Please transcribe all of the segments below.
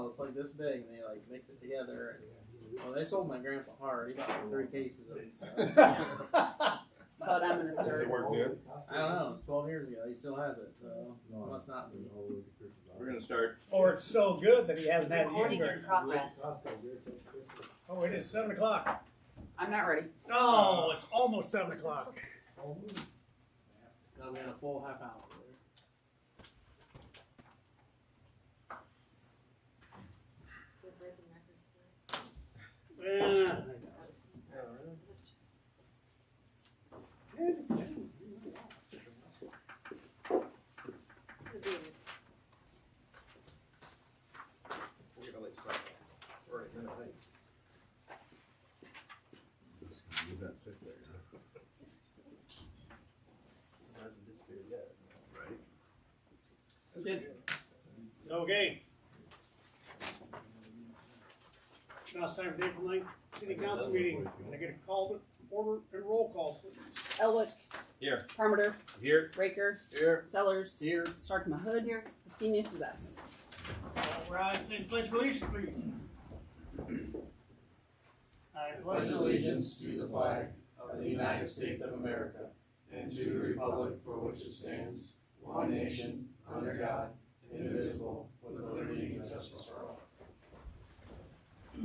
bottle. It's like this big, and they like mix it together. And, well, they sold my grandpa hard. He bought like 3 cases of it. So. But I'm gonna Does start. it work good? I don't know. It's 12 years ago. He still has it, so it must not be. We're gonna start. Or it's so good that he hasn't had it Recording used. in progress. Oh, it is 7 o'clock. I'm not ready. Oh, it's almost 7 o'clock. Got me in a full half hour. Yeah. We're gonna let start. We're already a minute late. Leave that sit there. Hasn't disappeared yet. Right. Okay. Now it's time for the April 9th City Council meeting. Can I get a call to order and roll call, please? Elwick. Here. Parmenter. Here. Raker. Here. Sellers. Here. Stark Mahhood. Here. Hesenius is absent. All right, say the pledge of allegiance, please. I pledge allegiance to the flag of the United States of America and to the republic for which it stands, one nation, under God, indivisible, with liberty and justice for all.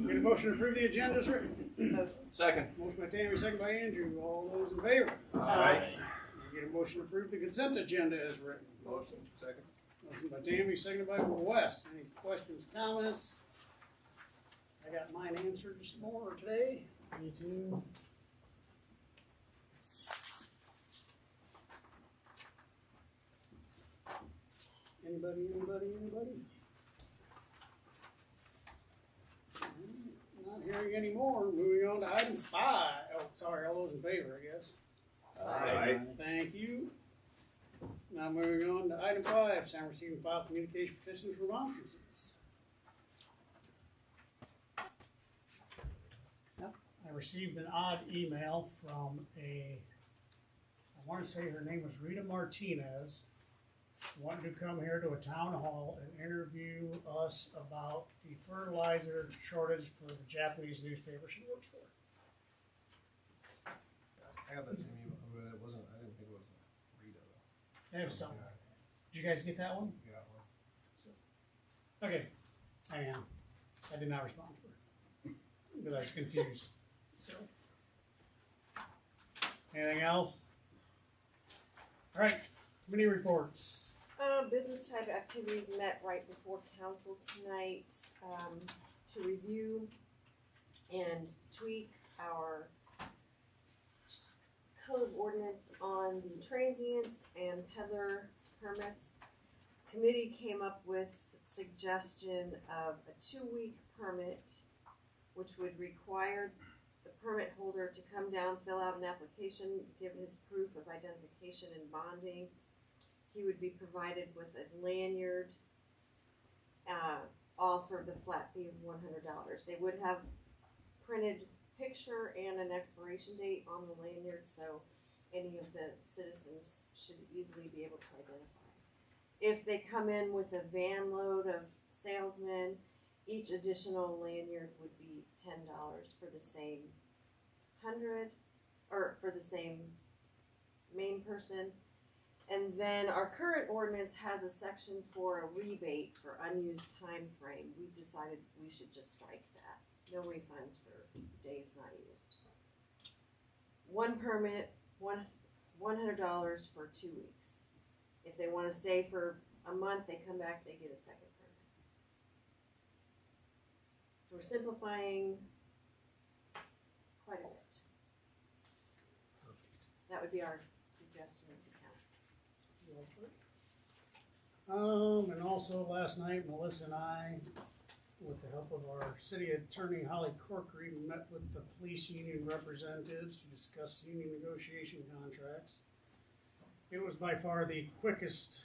Get a motion to approve the agenda as written. Motion. Second. Motion by Tammy, second by Andrew. All those in favor? Aye. Get a motion to approve the consent agenda as written. Motion. Second. Motion by Tammy, seconded by Wes. Any questions, comments? I got mine answered this morning today. Me too. Anybody? Not hearing any more. Moving on to item 5. Oh, sorry, all those in favor, I guess. Aye. Thank you. Now moving on to item 5, Sam receiving file communication petitions for remonstrances. I received an odd email from I want to say her name was Rita Martinez, wanting to come here to a town hall and interview us about the fertilizer shortage for the Japanese newspaper she works for. I got that same email, but it wasn't. I didn't think it was Rita though. They have some. Did you guys get that one? You got one. Okay, I am. I did not respond to her because I was confused. So, anything else? All right, committee reports. Business type activities met right before council tonight to review and tweak our code of ordinance on the transients and peddler permits. Committee came up with the suggestion of a 2-week permit, which would require the permit holder to come down, fill out an application, give his proof of identification and bonding. He would be provided with a lanyard, all for the flat fee of $100. They would have printed picture and an expiration date on the lanyard, so any of the citizens should easily be able to identify. If they come in with a van load of salesmen, each additional lanyard would be $10 for the same 100, or for the same main person. And then our current ordinance has a section for a rebate for unused time frame. We decided we should just strike that. No refunds for days not used. One permit, $100 for 2 weeks. If they want to stay for a month, they come back, they get a second permit. So we're simplifying quite a bit. That would be our suggestion to council. And also last night, Melissa and I, with the help of our city attorney, Holly Corkery, met with the police union representatives to discuss union negotiation contracts. It was by far the quickest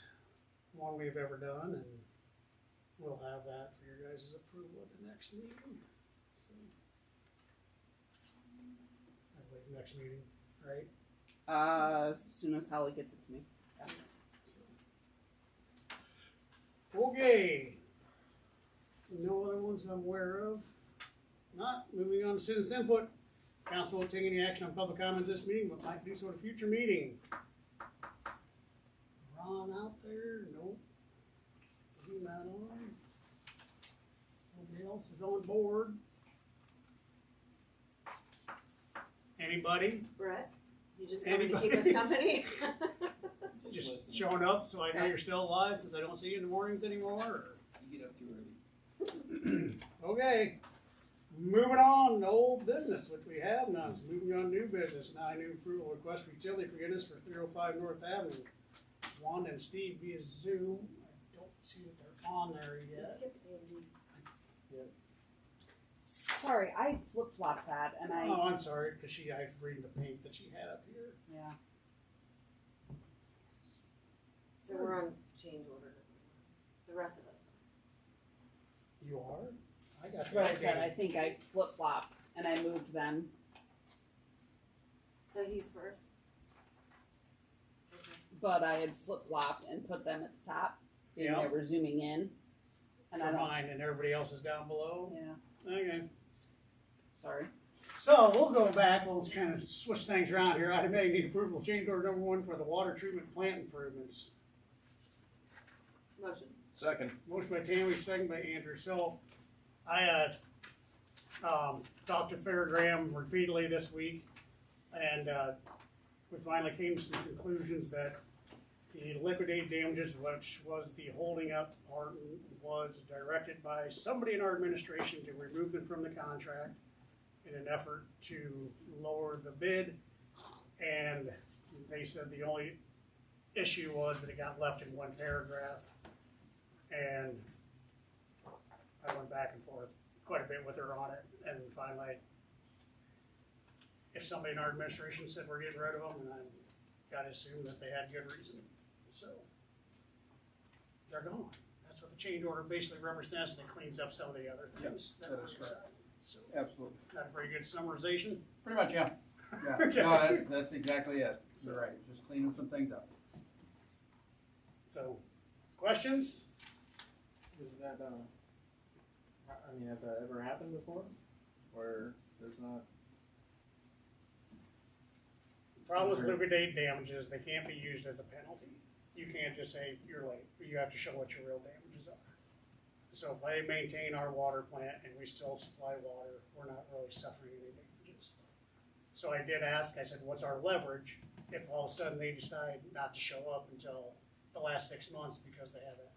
one we've ever done, and we'll have that for your guys' approval at the next meeting. So, I believe next meeting, right? As soon as Holly gets it to me. Yeah. So. Okay. No other ones I'm aware of. Not, moving on to citizens input. Council won't take any action on public comments this meeting, but might do so at a future meeting. Ron out there? Nope. He not on. Nobody else is on board. Anybody? Brett, you just coming to keep Anybody? us company? Just showing up so I know you're still alive since I don't see you in the mornings anymore? Or? You get up too early. Okay, moving on to old business, which we have none. So moving on to new business. Now I new approval request for utility forgiveness for 305 North Avenue. Wanda and Steve via Zoom. I don't see that they're on there You yet. skipped Andy. Sorry, I flip flopped that, and I Oh, I'm sorry, because I was reading the paint that she had up here. yeah. So we're on change order. The rest of us. You are? I got That's what I that said. I paint. think I flip flopped and I moved them. So he's first? Okay. But I had flip flopped and put them at the top. And Yeah. they were zooming in. And I For don't. mine, and everybody else is down below. Yeah. Okay. Sorry. So we'll go back. We'll kind of switch things around here. Item A, need approval of change order number 1 for the water treatment plant improvements. Motion. Second. Motion by Tammy, second by Andrew. So I talked to Fairgram repeatedly this week, and we finally came to some conclusions that the liquidated damages, which was the holding up part, was directed by somebody in our administration to remove them from the contract in an effort to lower the bid. And they said the only issue was that it got left in one paragraph. And I went back and forth quite a bit with her on it, and finally, if somebody in our administration said we're getting rid of them, and I gotta assume that they had good reason, so they're gone. That's what the change order basically represents, and it cleans up some of the other things. Yes, that that were is correct. decided. So, Absolutely. not a very good summarization. Pretty much, yeah. Yeah. Okay. No, that's exactly it. You're right. Just cleaning some things up. So, questions? Is that, I mean, has that ever happened before? Where there's not, The problem with Is there- liquidated damages, they can't be used as a penalty. You can't just say you're late, but you have to show what your real damages are. So if they maintain our water plant and we still supply water, we're not really suffering any damages. So I did ask, I said, what's our leverage if all of a sudden they decide not to show up until the last 6 months because they have that?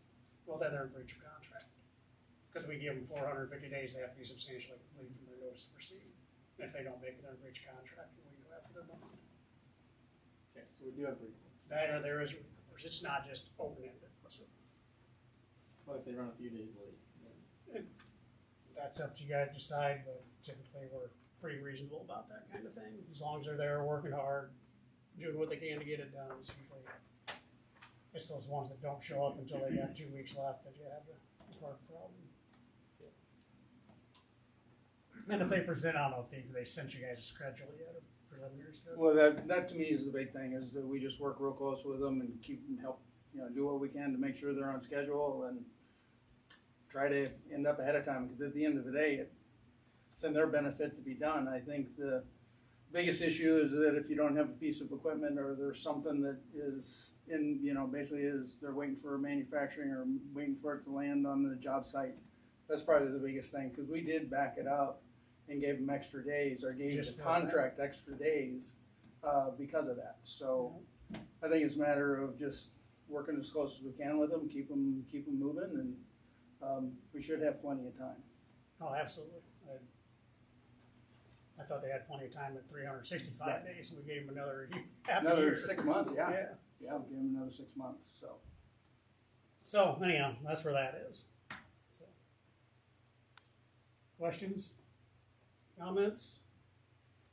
Well, then they're in breach of contract. Because we give them 450 days, they have to be substantially complete from their notice to proceed. And if they don't make it, they're in breach of contract and we go after their bond. okay, so we do have recourse. That or there is recourse. It's not just open-ended. So What if they run a few days late? Then- that's up to you guys to decide, but typically we're pretty reasonable about that kind of thing. As long as they're there working hard, doing what they can to get it done, it's usually, it's those ones that don't show up until they got 2 weeks left that you have the hard problem. And if they present, I don't know if they sent you guys a schedule yet, a preliminary schedule. Well, that to me is the big thing, is that we just work real close with them and keep them help, do what we can to make sure they're on schedule and try to end up ahead of time, because at the end of the day, it's in their benefit to be done. I think the biggest issue is that if you don't have a piece of equipment or there's something that is in, basically is they're waiting for manufacturing or waiting for it to land on the job site. That's probably the biggest thing, because we did back it up and gave them extra days, or gave Just the for that. contract extra days because of that. So I think it's a matter of just working as close as we can with them, keep them moving, and we should have plenty of time. Oh, absolutely. I thought they had plenty of time at 365 days, and we gave them another half a Another year. 6 months, yeah. Yeah. Yeah, give them another 6 months, so. So anyhow, that's where that is. So, questions, comments,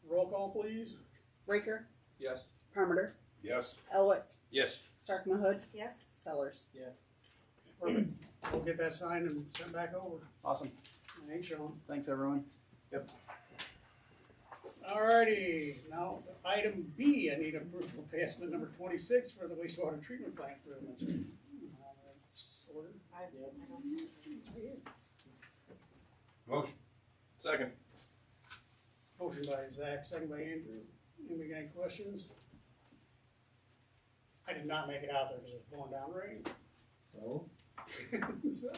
roll call, please. Raker, Yes. Parmenter, Yes. Elwick, Yes. Stark Mahood, Yes? Sellers. Yes. Perfect. We'll get that signed and sent back over. Awesome. Thanks, Sean. Thanks, everyone. Alrighty, now item B, I need approval of pay estimate number 26 for the wastewater treatment plant improvements. It's ordered. I don't Second. Motion by Zach, second by Andrew. Anybody got any questions? I did not make it out there because it was blowing down rain. So, So,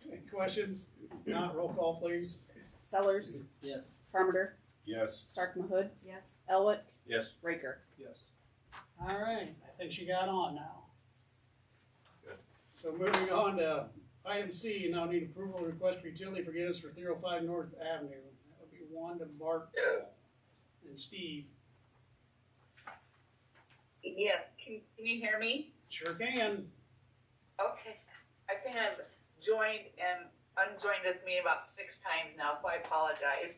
any questions? Not roll call, please. Sellers, Yes. Parmenter, Yes. Stark Mahood, Yes. Elwick, Yes. Raker. Yes. All right, I think she got on now. Good. So moving on to item C, you now need approval of request for utility forgiveness for 305 North Avenue. That would be Wanda, Bart, and Steve. Yes, can you hear me? Sure can. Okay, I think I've joined and unjoined this meeting about 6 times now, so I apologize.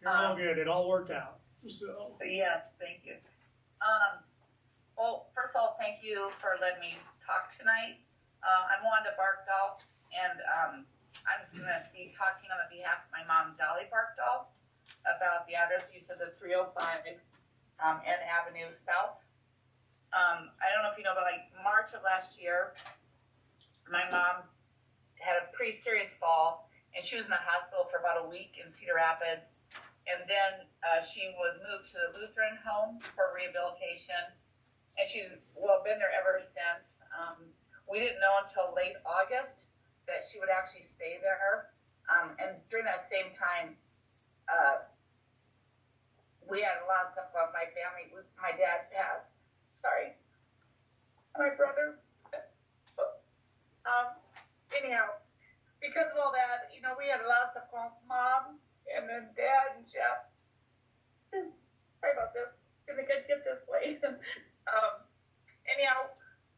You're all good. It all worked out. So, Yes, thank you. Well, first of all, thank you for letting me talk tonight. I'm Wanda Barkdahl, and I'm going to be talking on behalf of my mom, Dolly Barkdahl, about the address you said, the 305 N Avenue South. I don't know if you know, but like March of last year, my mom had a pretty serious fall, and she was in the hospital for about a week in Cedar Rapids. And then she was moved to the Lutheran home for rehabilitation, and she's been there ever since. We didn't know until late August that she would actually stay there. And during that same time, we had a lot of stuff about my family. My dad passed. Sorry. My brother. Anyhow, because of all that, we had a lot of stuff going on with Mom, and then Dad and Jeff. Sorry about this. Didn't think I'd get this way. Anyhow,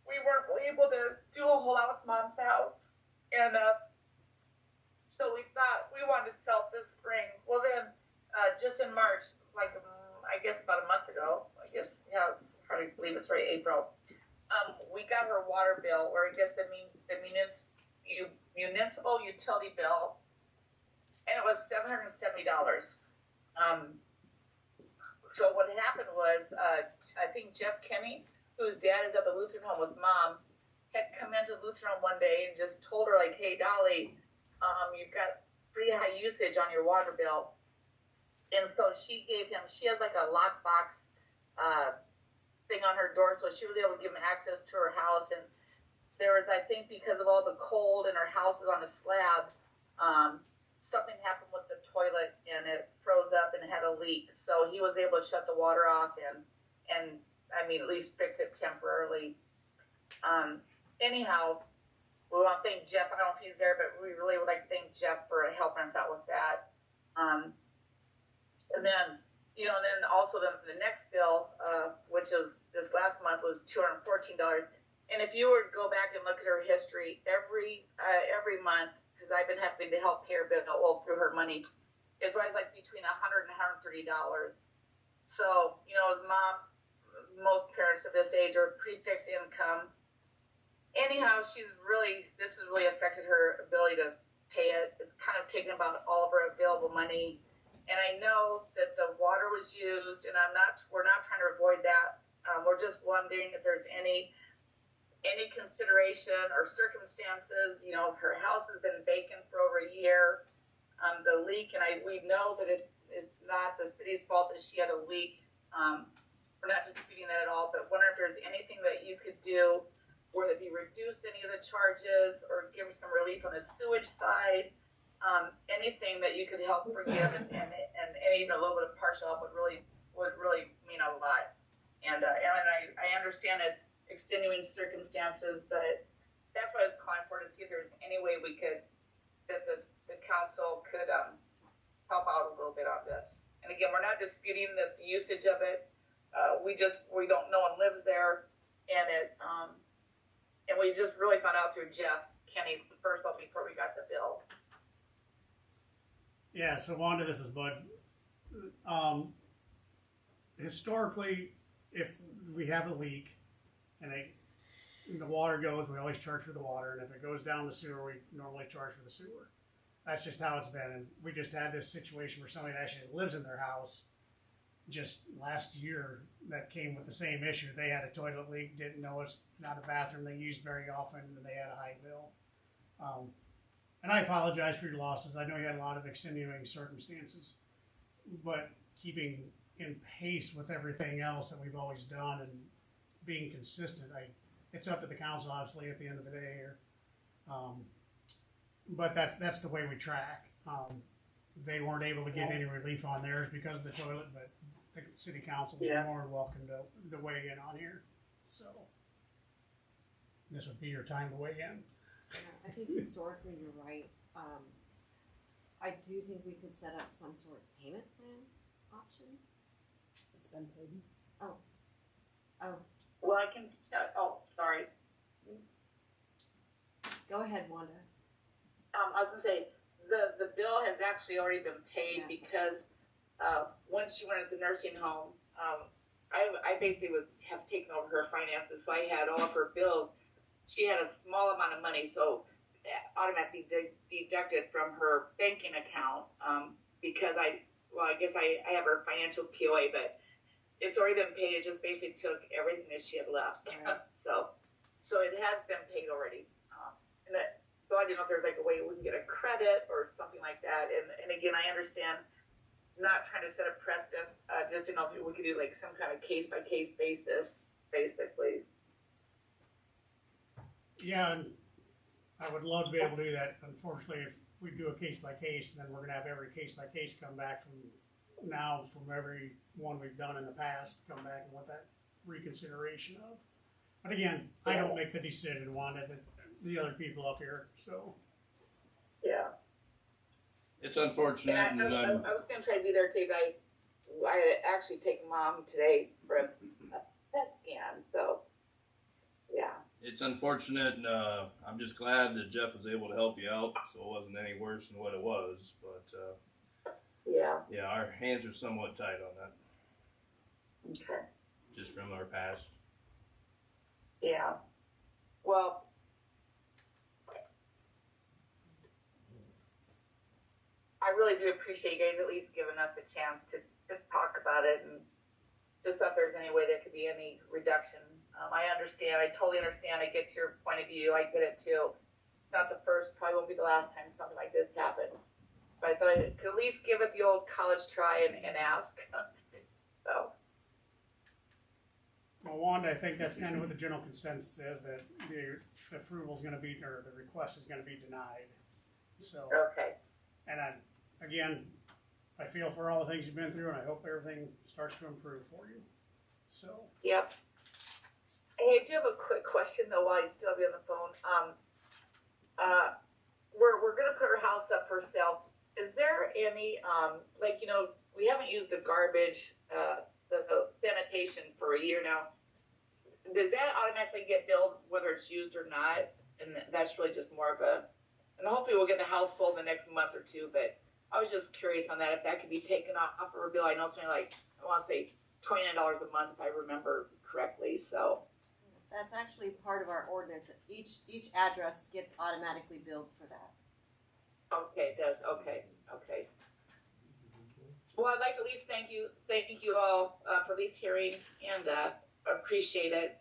we weren't really able to do a whole lot with Mom's house, and so we thought we wanted to sell this spring. Well, then, just in March, I guess about a month ago, hardly believe it's right, April. We got her water bill, or I guess the municipal utility bill, and it was $770. So what happened was, I think Jeff Kenny, whose dad is at the Lutheran home with Mom, had come into Lutheran home one day and just told her, like, hey, Dolly, you've got pretty high usage on your water bill. And so she has like a lockbox thing on her door, so she was able to give him access to her house. And there was, I think, because of all the cold and her house is on a slab, something happened with the toilet and it froze up and had a leak. So he was able to shut the water off and at least fix it temporarily. Anyhow, we want to thank Jeff. I don't know if he's there, but we really would like to thank Jeff for helping us out with that. And then, then also the next bill, which was this last month, was $214. And if you were to go back and look at her history, every month, because I've been having to help pay her bill through her money, it's always like between $100 and $130. So, as Mom, most parents of this age are pre-fixed income. Anyhow, this has really affected her ability to pay it. It's kind of taken about all of her available money. And I know that the water was used, and we're not trying to avoid that. We're just wondering if there's any consideration or circumstances. Her house has been vacant for over a year. The leak, and we know that it's not the city's fault that she had a leak. We're not disputing that at all, but wonder if there's anything that you could do, whether it be reduce any of the charges or give some relief on the sewage side. Anything that you could help forgive and even a little bit of partial help would really mean a lot. And I understand it's extenuating circumstances, but that's what I was calling for, to see if there's any way that the council could help out a little bit on this. And again, we're not disputing the usage of it. We don't, no one lives there, and we just really found out through Jeff Kenny first off before we got the bill. yeah, so Wanda, this is Bud. Historically, if we have a leak and the water goes, we always charge for the water, and if it goes down the sewer, we normally charge for the sewer. That's just how it's been, and we just had this situation where somebody actually lives in their house just last year that came with the same issue. They had a toilet leak, didn't know it's not a bathroom they used very often, and they had a high bill. And I apologize for your losses. I know you had a lot of extenuating circumstances, but keeping in pace with everything else that we've always done and being consistent, it's up to the council, obviously, at the end of the day here. But that's the way we track. They weren't able to get any relief on theirs because of the toilet, but the city council was more than welcome to weigh in on here. So this would be your time to weigh in. Yeah, I think historically you're right. I do think we could set up some sort of payment plan option. It's been paid. Oh, Well, I can, sorry. go ahead, Wanda. I was gonna say, the bill has actually already been paid Yeah. because, once she went into the nursing home, I basically have taken over her finances, so I had all of her bills. She had a small amount of money, so automatically deducted from her banking account, because I guess I have her financial POA, but it's already been paid. It just basically took everything that she had left. Right. So it has been paid already. So I didn't know if there's like a way we can get a credit or something like that. And again, I understand not trying to set a precedent, just to know if we could do like some kind of case by case basis, basically. Yeah, and I would love to be able to do that. Unfortunately, if we do a case by case, then we're gonna have every case by case come back from every one we've done in the past, come back and what that reconsideration of. But again, I don't make the decision, Wanda, the other people up here, so. Yeah. It's unfortunate, And and I was gonna try to do there today, but I actually take mom today for a PET scan, so, yeah. it's unfortunate, and I'm just glad that Jeff was able to help you out, so it wasn't any worse than what it was. But Yeah, yeah, our hands are somewhat tied on that, okay, just from our past. yeah. Well, I really do appreciate you guys at least giving us a chance to just talk about it and just if there's any way there could be any reduction. I understand, I totally understand, I get your point of view, I get it too. It's not the first, probably won't be the last time something like this happened. But I thought I could at least give it the old college try and ask, so. Well, Wanda, I think that's kind of what the general consensus is, that the approval is gonna be, or the request is gonna be denied. So, Okay, and again, I feel for all the things you've been through, and I hope everything starts to improve for you. So, yep. Hey, I do have a quick question though while you still have you on the phone. We're gonna put our house up for sale. Is there any, like, you know, we haven't used the garbage, the sanitation for a year now. Does that automatically get billed whether it's used or not? And that's really just more of and hopefully we'll get the house full in the next month or two, but I was just curious on that, if that could be taken off of our bill. I know it's only like, I wanna say $29 a month if I remember correctly, so. That's actually part of our ordinance. Each address gets automatically billed for that. Okay, it does, okay. Well, I'd like to at least thank you all, for at least hearing and, appreciate it.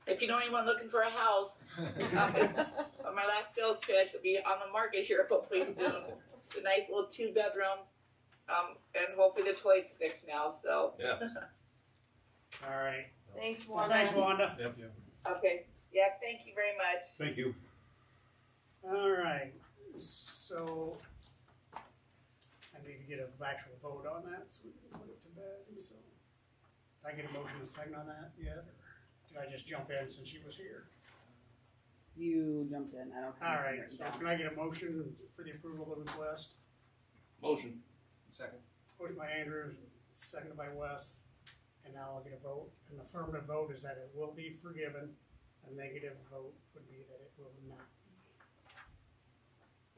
If you know anyone looking for a house, my last sales pitch will be on the market here hopefully soon. It's a nice little 2-bedroom, and hopefully the toilet's fixed now, so. Yes. all right. Thanks, Well, Wanda. thanks, Wanda. Yep. Okay, yeah, thank you very much. Thank you. All right, so I need to get an actual vote on that, so we can put it to bed, so. Did I get a motion and second on that yet, or did I just jump in since she was here? You jumped in. I don't have All anything right, written so down. can I get a motion for the approval of the request? Motion. Second. Motion by Andrew, seconded by Wes, and now I'll get a vote. An affirmative vote is that it will be forgiven. A negative vote would be that it will not be.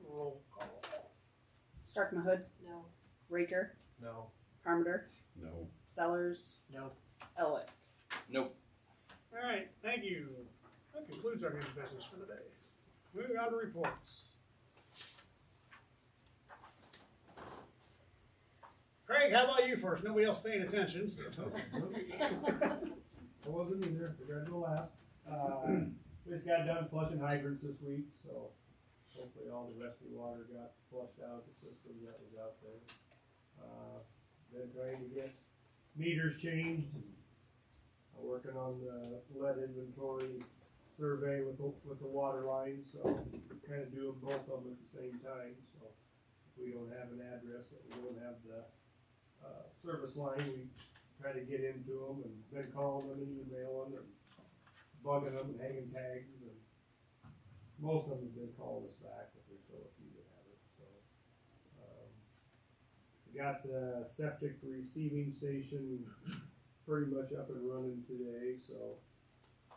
Roll call. Stark Mahood, No. Raker, No. Parmenter, No. Sellers, No. Elwick. Nope. All right, thank you. That concludes our new business for today. Moving on to reports. Craig? Craig, how about you first? Nobody else paying attention. So. I wasn't either, I tried to go last. We just got done flushing hydrants this week, so hopefully all the rescue water got flushed out of the system that was out there. Been trying to get meters changed, and working on the lead inventory survey with the water lines, so kind of doing both of them at the same time, so if we don't have an address, that we don't have the, service line, we try to get into them, and then calling them and emailing and bugging them and hanging tags, and most of them have been calling us back, but there's still a few that haven't, so. We got the septic receiving station pretty much up and running today, so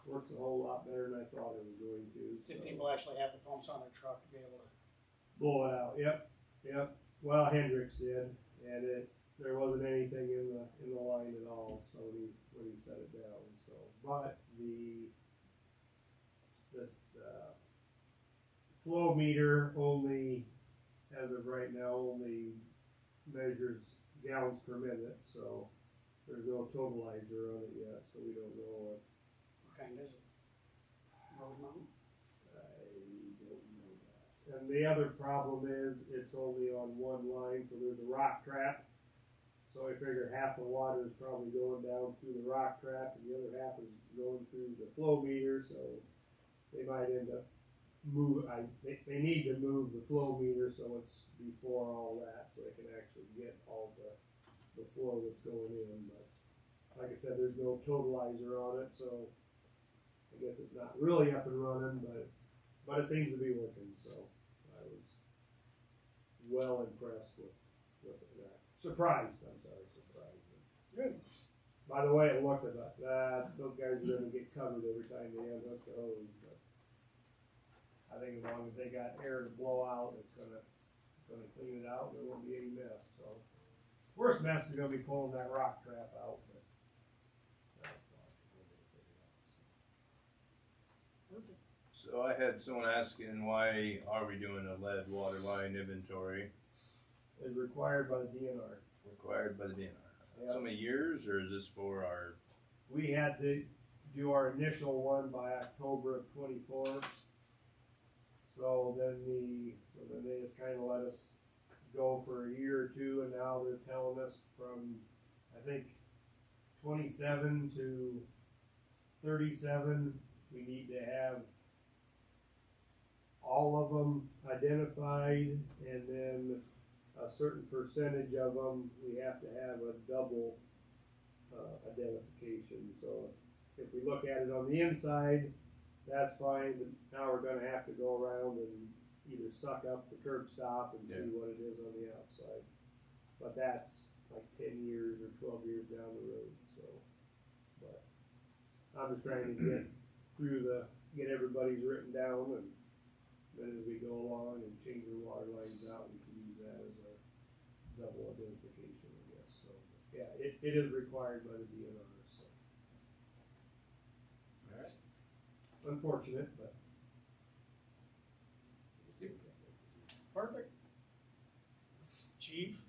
works a whole lot better than I thought it was going to. Did so. people actually have the pumps on their truck to be able to? Blow it out, yep. Well, Hendrix did, and there wasn't anything in the line at all, so when he set it down, so, but the flow meter only, as of right now, only measures gallons per minute, so there's no totalizer on it yet, so we don't know if. What kind is it? Road mountain? I don't know that. And the other problem is, it's only on one line, so there's a rock trap. So I figure half the water is probably going down through the rock trap, and the other half is going through the flow meter, so they might end up they need to move the flow meter so it's before all that, so they can actually get all the flow that's going in, but like I said, there's no totalizer on it, so I guess it's not really up and running, but it seems to be working, so I was well impressed with that. Surprised. Good. By the way, it looked like that, those guys are gonna get covered every time they unhook the hose, but I think as long as they got air to blow out, it's gonna clean it out, and there won't be any mess, so. Worst mess is gonna be pulling that rock trap out, but. So I had someone asking, why are we doing a lead water line inventory Is required by the DNR. required by the DNR? Yeah. So many years, or is this for our, We had to do our initial one by October of 24. So then they just kind of let us go for a year or two, and now they're telling us from, I think, 27 to 37, we need to have all of them identified, and then a certain percentage of them, we have to have a double identification. So if we look at it on the inside, that's fine, but now we're gonna have to go around and either suck up the curb stop and see what it is on the outside. But that's like 10 years or 12 years down the road, so. But I'm just trying to get everybody's written down, and then as we go along and change the water lines out, we can use that as a double identification, I guess, so. Yeah, it is required by the DNR, so. alright, Unfortunate, but. Perfect. Chief?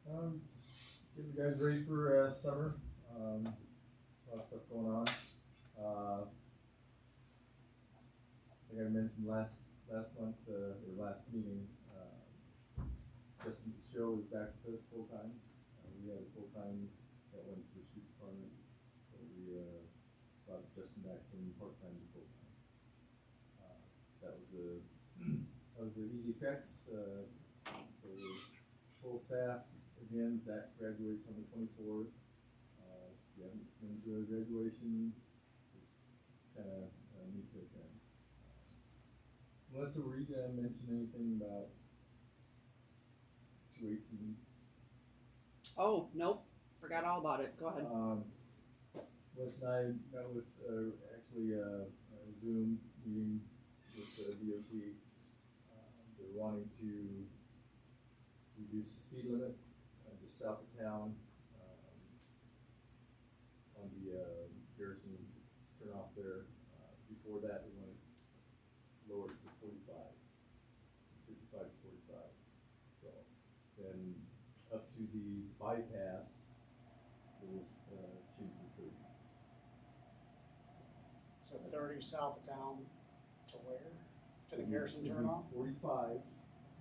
Get you guys ready for summer. A lot of stuff going on. Like I mentioned last month or last meeting, Justin Show is back with us full time. We had a full time that went to the street department, so we brought Justin back from part time to full time. That was an easy fix. So full staff again. Zach graduates on the 24th. If you haven't been to a graduation, it's kind of neat to attend. Melissa, were you gonna mention anything about 218? Oh, nope. Forgot all about it. Go ahead. Melissa and I met with actually a Zoom meeting with the DOT. They're wanting to reduce the speed limit just south of town on the Garrison turnoff there. Before that, they want to lower it to 55 to 45. So then up to the bypass, it was, changed to 30. So 30 south of town to where? To the Garrison It'd be turnoff? 45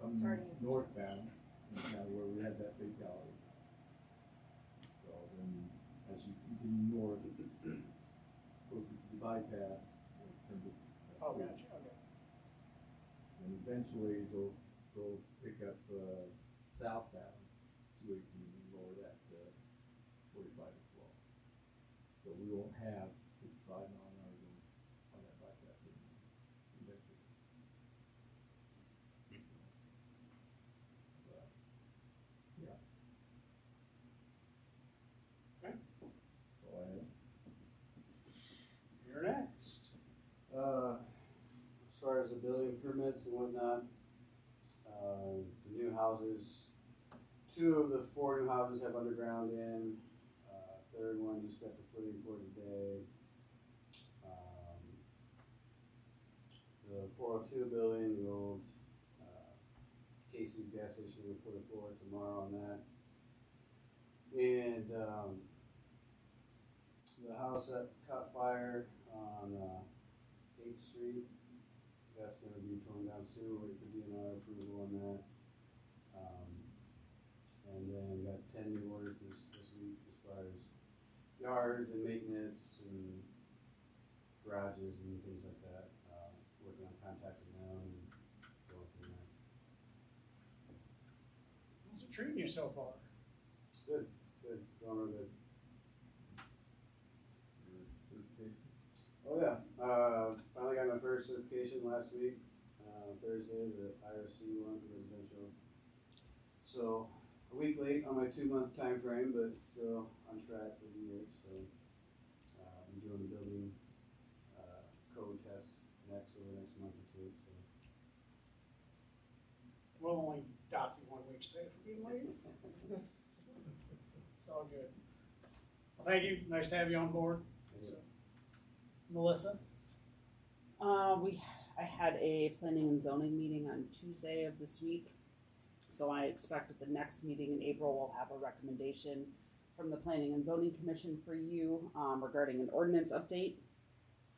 coming Starting. northbound, is kind of where we had that fatality. So then, as you continue north, closer to the bypass, it turns to. Oh, gotcha, okay. And eventually they'll pick up, southbound, 218, and lower that to 45 as well. So we won't have 55-mile-an-hour zones on that bypass anymore, eventually. But, yeah. Okay. So I have. You're next. As far as the building permits and whatnot, the new houses, 2 of the 4 new houses have underground in, third one just got the footing poured today. The 402 building, the old, Casey's gas station, we'll put a floor tomorrow on that. And, the house that caught fire on, 8th Street, that's gonna be torn down soon, wait for DNR approval on that. And then we got 10 new ordinances this week as far as yards and maintenance and garages and things like that. Working on contacting them and going from there. How's it treating you so far? Good, going real good. Your certification? Oh yeah, finally got my first certification last week, Thursday, the IRC one, residential. So, a week late on my 2-month time frame, but still on track for the year, so, I'm doing the building, code test next, over the next month or 2, so. We'll only dock you 1 week's pay for being late. It's all good. Well, thank you. Nice to have you on board. So, Melissa? I had a planning and zoning meeting on Tuesday of this week. So I expect at the next meeting in April, we'll have a recommendation from the Planning and Zoning Commission for you, regarding an ordinance update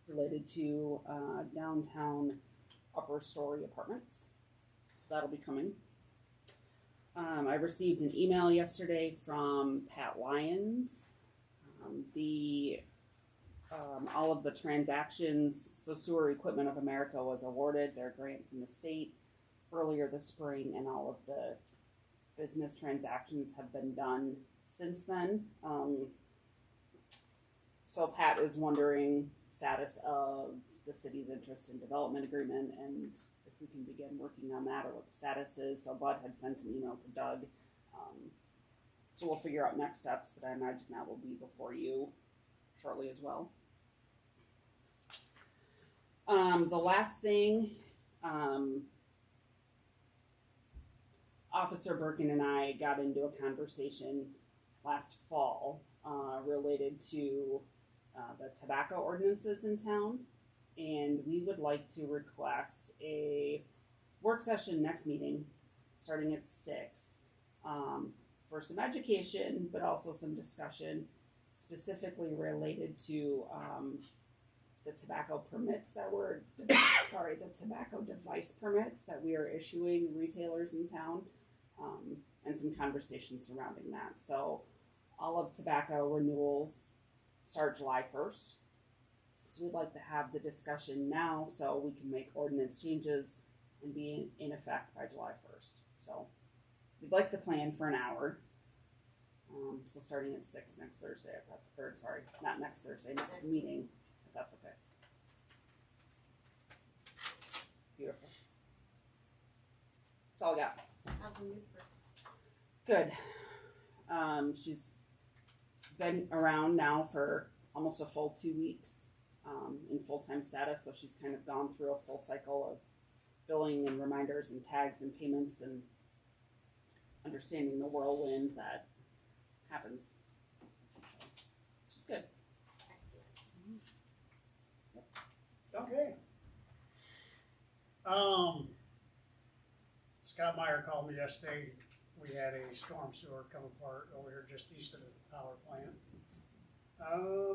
related to, downtown upper story apartments. So that'll be coming. I received an email yesterday from Pat Lyons. All of the transactions, so Sewer Equipment of America was awarded their grant from the state earlier this spring, and all of the business transactions have been done since then. So Pat is wondering status of the city's interest in development agreement and if we can begin working on that or what the status is. So Bud had sent an email to Doug. So we'll figure out next steps, but I imagine that will be before you shortly as well. The last thing, Officer Birkin and I got into a conversation last fall related to the tobacco ordinances in town, and we would like to request a work session next meeting, starting at 6, for some education, but also some discussion specifically related to the tobacco permits that we're, the tobacco device permits that we are issuing retailers in town, and some conversations surrounding that. So all of tobacco renewals start July 1st. So we'd like to have the discussion now so we can make ordinance changes and be in effect by July 1st. So we'd like to plan for an hour. So starting at 6 next Thursday, if that's, or sorry, not next Thursday, next meeting, if that's okay. Beautiful. That's all I got. How's the new person? Good. She's been around now for almost a full 2 weeks in full-time status, so she's kind of gone through a full cycle of billing and reminders and tags and payments and understanding the whirlwind that happens. Which is good. Excellent. Okay. Scott Meyer called me yesterday. we had a storm sewer come apart over here just east of the power plant.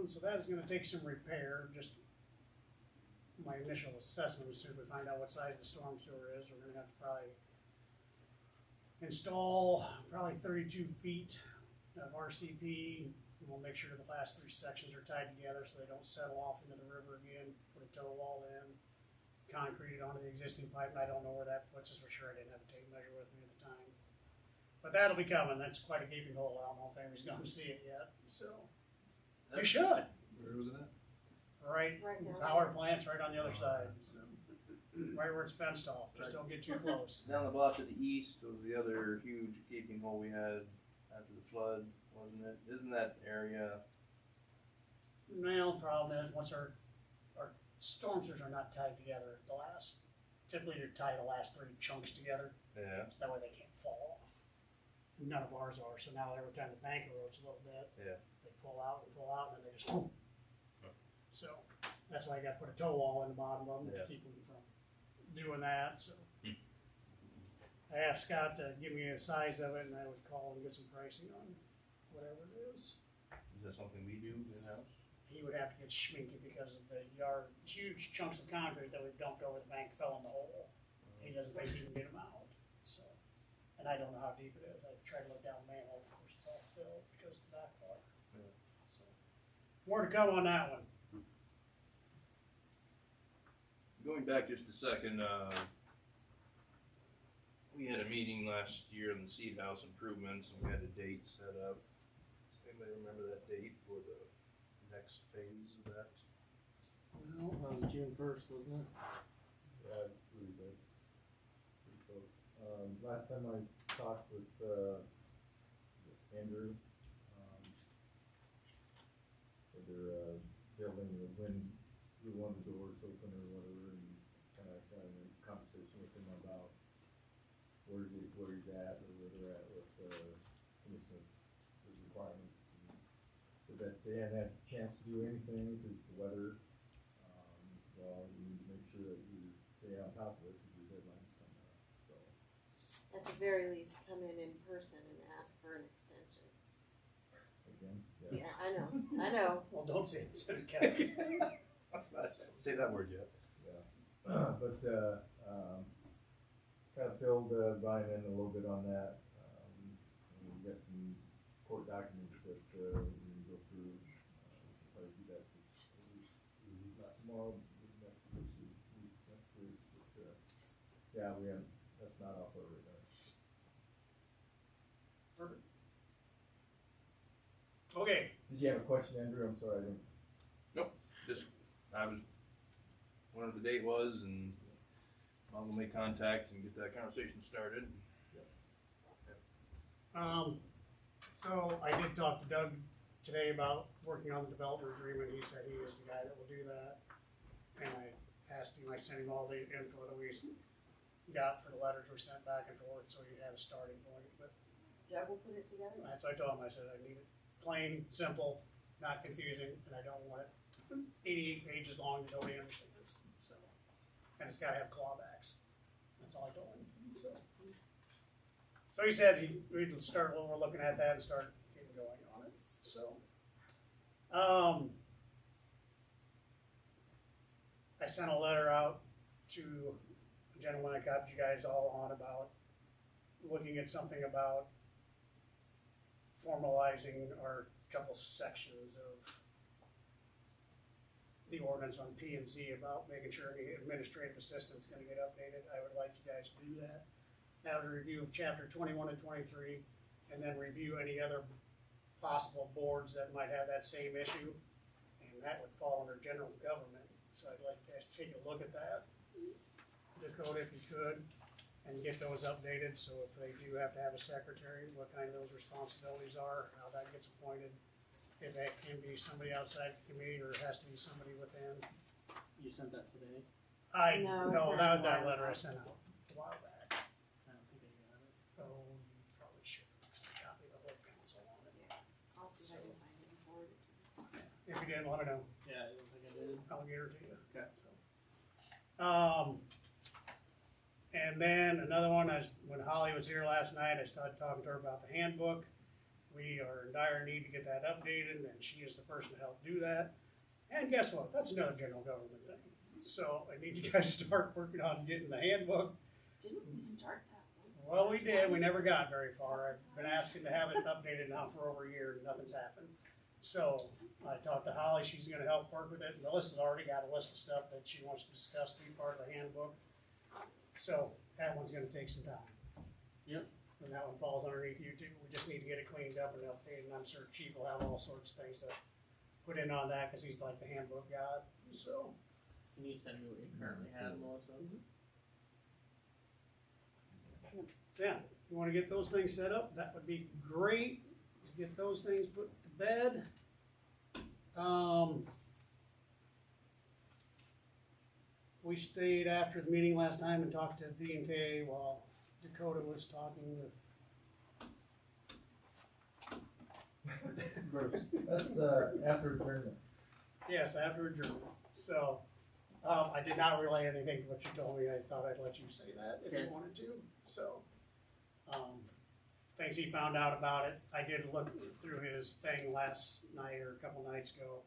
So that is gonna take some repair, just my initial assessment, as soon as we find out what size the storm sewer is, we're gonna have to probably install probably 32 feet of RCP. And we'll make sure the last 3 sections are tied together so they don't settle off into the river again, put a toe wall in, concrete it onto the existing pipe, and I don't know where that puts us for sure, I didn't have a tape measure with me at the time. But that'll be coming, that's quite a gaping hole, I don't know if anybody's gonna see it yet, so. You should, Where was it at? right, Right down power there. plant's right on the other side, so. Right where it's fenced off, just don't get too close. Down the block to the east was the other huge gaping hole we had after the flood, wasn't it? Isn't that area? Well, the problem is, once our storm sewers are not tied together, typically you're tie the last 3 chunks together, Yeah. so that way they can't fall off. None of ours are, so now every time the bank erodes a little bit, Yeah. they pull out, and then they just boom. So, that's why you gotta put a toe wall in the bottom of them Yeah. to keep them from doing that, so. I asked Scott to give me a size of it, and I would call and get some pricing on whatever it is. Is that something we do in-house? He would have to get schminky because of the huge chunks of concrete that we've dumped over the bank fell in the hole. He doesn't think he can get them out, so. And I don't know how deep it is. I tried to look down the manhole, of course, it's all filled because of the backwater. Yeah. So, more to come on that one. Going back just a second, we had a meeting last year on the Seed House improvements, and we had a date set up. Does anybody remember that date for the next phase of that? Well, that was June 1st, wasn't it? Yeah, I believe that's pretty close. Last time I talked with, Andrew, said they're, building the wind, we want the doors open or whatever, and kinda got in a conversation with him about where he's at, or where they're at with, finishing the requirements. And so that they hadn't had a chance to do anything because the weather, well, you need to make sure that you stay on top of it because your deadline's coming up, so. At the very least, come in person and ask for an extension. Again, Yeah, I know. Well, don't say it's in Kevin. Say that word yet. Yeah, but, kind of filled, Brian in a little bit on that. And we've got some court documents that, we need to go through. We'll probably do that this week, not tomorrow, but next week, next week, but, yeah, that's not off our radar. Perfect. Okay, Did you have a question, Andrew? I'm sorry, I didn't. I was wondering what the date was, and I'll go make contact and get that conversation started. so I did talk to Doug today about working on the development agreement. He said he is the guy that will do that. And I asked him, I sent him all the info that we got for the letters we sent back and forth, so he had a starting point. But Doug will put it together. that's what I told him. I said, I need it plain, simple, not confusing, and I don't want it 88 pages long that nobody understands. So, and it's got to have clawbacks. That's all I told him. So he said we'd start when we're looking at that and start getting going on it. So, I sent a letter out to a gentleman I got you guys all on about looking at something about formalizing our couple sections of the ordinance on P and Z about making sure the administrative assistant's gonna get updated. I would like you guys to do that. Have a review of chapter 21 and 23, and then review any other possible boards that might have that same issue. And that would fall under general government, so I'd like you guys to take a look at that. Dakota, if you could, and get those updated, so if they do have to have a secretary, what kind of those responsibilities are, how that gets appointed. If that can be somebody outside the committee, or it has to be somebody within. You sent that today? No, That was sent that a while letter I back. sent out a while back. I don't think I got it. Oh, you probably should, because they copy the whole council on it. I'll see if I can find it and forward it to you. If you didn't, let me know, Yeah, I don't think I did. I'll get her to you. Okay. So, And then another one, when Holly was here last night, I started talking to her about the handbook. We are in dire need to get that updated, and she is the person to help do that. And guess what? That's another general government thing. So I need you guys to start working on getting the handbook. Didn't we start that one? Well, we did. We never got very far. I've been asking to have it updated now for over a year, and nothing's happened. So I talked to Holly. She's going to help work with it. Melissa's already got a list of stuff that she wants to discuss, be part of the handbook. So that one's going to take some time. Yep. And that one falls underneath you too. We just need to get it cleaned up and updated. And I'm sure Chief will have all sorts of things to put in on that because he's like the handbook god. So. Can you send me what you currently have, Melissa? So yeah, if you want to get those things set up, that would be great to get those things put to bed. We stayed after the meeting last time and talked to V&K while Dakota was talking with. Bruce, that's, after adjournment. Yes, after adjournment. So, I did not relay anything to what you told me. I thought I'd let you say that if you Okay. wanted to. So, things he found out about it. I did look through his thing last night or a couple nights ago,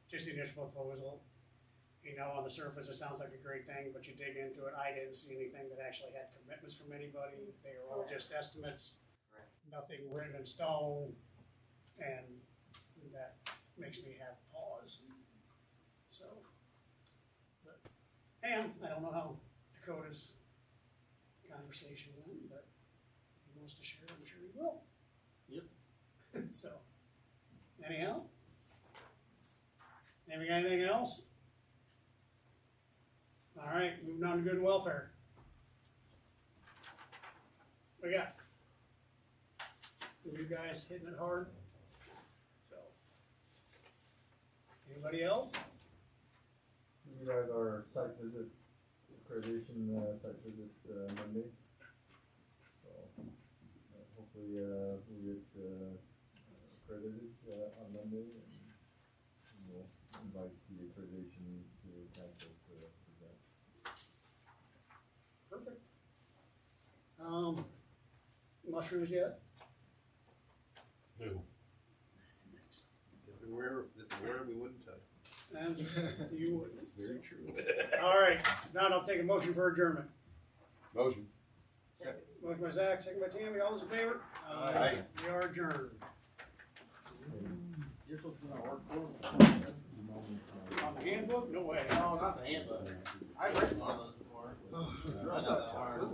just the initial proposal. You know, on the surface, it sounds like a great thing, but you dig into it, I didn't see anything that actually had commitments from anybody. They were all just estimates, nothing written in stone, and that makes me have pause. So, but, and I don't know how Dakota's conversation went, but if he wants to share, I'm sure he will. Yep. So, anyhow, anything else? All right, moving on to good and welfare. What we got? You guys hitting it hard? So, anybody else? We have our site visit, accreditation, site visit, Monday. So, hopefully, we'll get, accredited, on Monday, and we'll invite the accreditation to council to present. Perfect. Mushrooms yet? No. If we were, we wouldn't touch. And you would. It's very true. All right, now I'll take a motion for adjournment. Motion. Motion by Zach, second by Tammy, all those in favor? Aye. We are adjourned. You're supposed to be on work for On the handbook? No way. No, not the handbook. I've written one of those before. It's really not that hard.